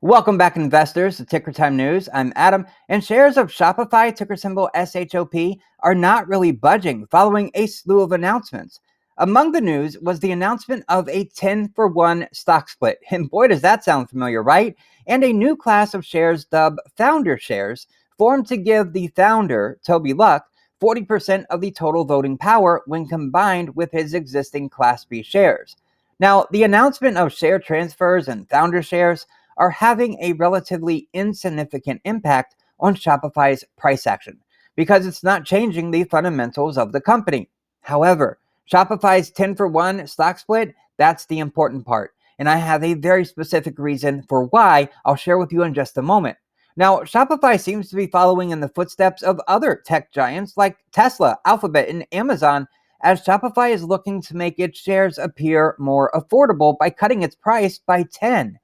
Welcome back, investors, to Ticker Time News. I'm Adam, and shares of Shopify, ticker symbol SHOP, are not really budging following a slew of announcements. Among the news was the announcement of a 10-for-1 stock split, and boy does that sound familiar, right? And a new class of shares dubbed founder shares, formed to give the founder, Toby Luck, 40% of the total voting power when combined with his existing Class B shares. Now, the announcement of share transfers and founder shares are having a relatively insignificant impact on Shopify's price action because it's not changing the fundamentals of the company. However, Shopify's 10-for-1 stock split, that's the important part. And I have a very specific reason for why I'll share with you in just a moment. Now, Shopify seems to be following in the footsteps of other tech giants like Tesla, Alphabet, and Amazon, as Shopify is looking to make its shares appear more affordable by cutting its price by 10.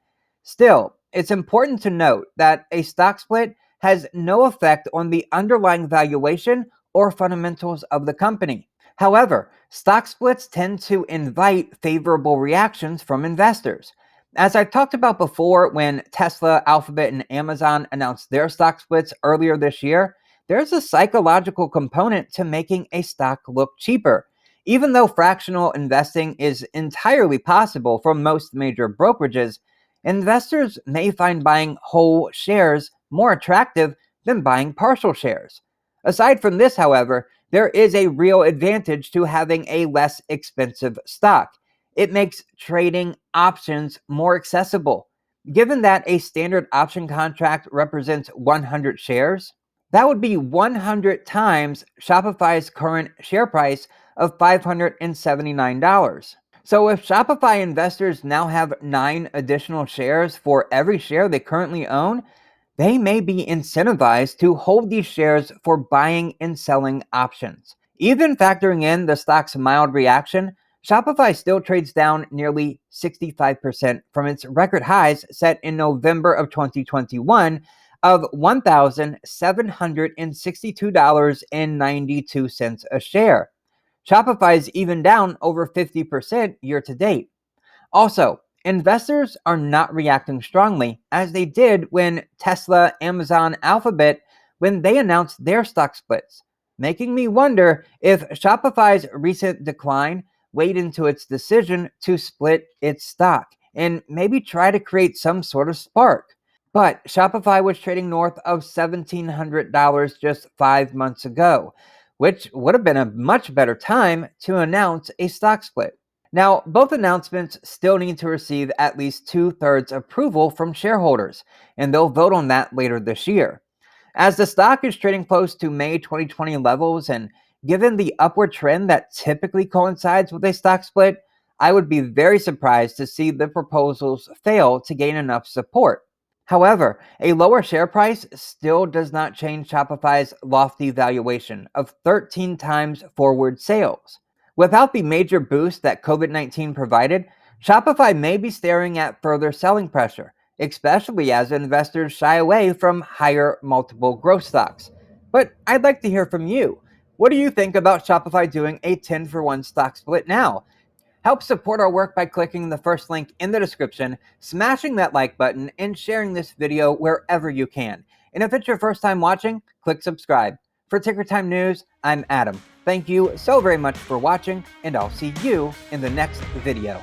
Still, it's important to note that a stock split has no effect on the underlying valuation or fundamentals of the company. However, stock splits tend to invite favorable reactions from investors. As I've talked about before, when Tesla, Alphabet, and Amazon announced their stock splits earlier this year, there's a psychological component to making a stock look cheaper. Even though fractional investing is entirely possible for most major brokerages, investors may find buying whole shares more attractive than buying partial shares. Aside from this, however, there is a real advantage to having a less expensive stock. It makes trading options more accessible. Given that a standard option contract represents 100 shares, that would be 100 times Shopify's current share price of $579. So if Shopify investors now have 9 additional shares for every share they currently own, they may be incentivized to hold these shares for buying and selling options. Even factoring in the stock's mild reaction, Shopify still trades down nearly 65% from its record highs set in November of 2021 of $1,762.92 a share. Shopify is even down over 50% year to date. Also, investors are not reacting strongly as they did when Tesla, Amazon, Alphabet, when they announced their stock splits, making me wonder if Shopify's recent decline weighed into its decision to split its stock and maybe try to create some sort of spark. But Shopify was trading north of $1,700 just 5 months ago, which would have been a much better time to announce a stock split. Now, both announcements still need to receive at least 2/3 approval from shareholders, and they'll vote on that later this year. As the stock is trading close to May 2020 levels, and given the upward trend that typically coincides with a stock split, I would be very surprised to see the proposals fail to gain enough support. However, a lower share price still does not change Shopify's lofty valuation of 13 times forward sales. Without the major boost that COVID-19 provided, Shopify may be staring at further selling pressure, especially as investors shy away from higher multiple growth stocks. But I'd like to hear from you. What do you think about Shopify doing a 10-for-1 stock split now? Help support our work by clicking the first link in the description, smashing that like button, and sharing this video wherever you can. And if it's your first time watching, click subscribe. For Ticker Time News, I'm Adam. Thank you so very much for watching, and I'll see you in the next video.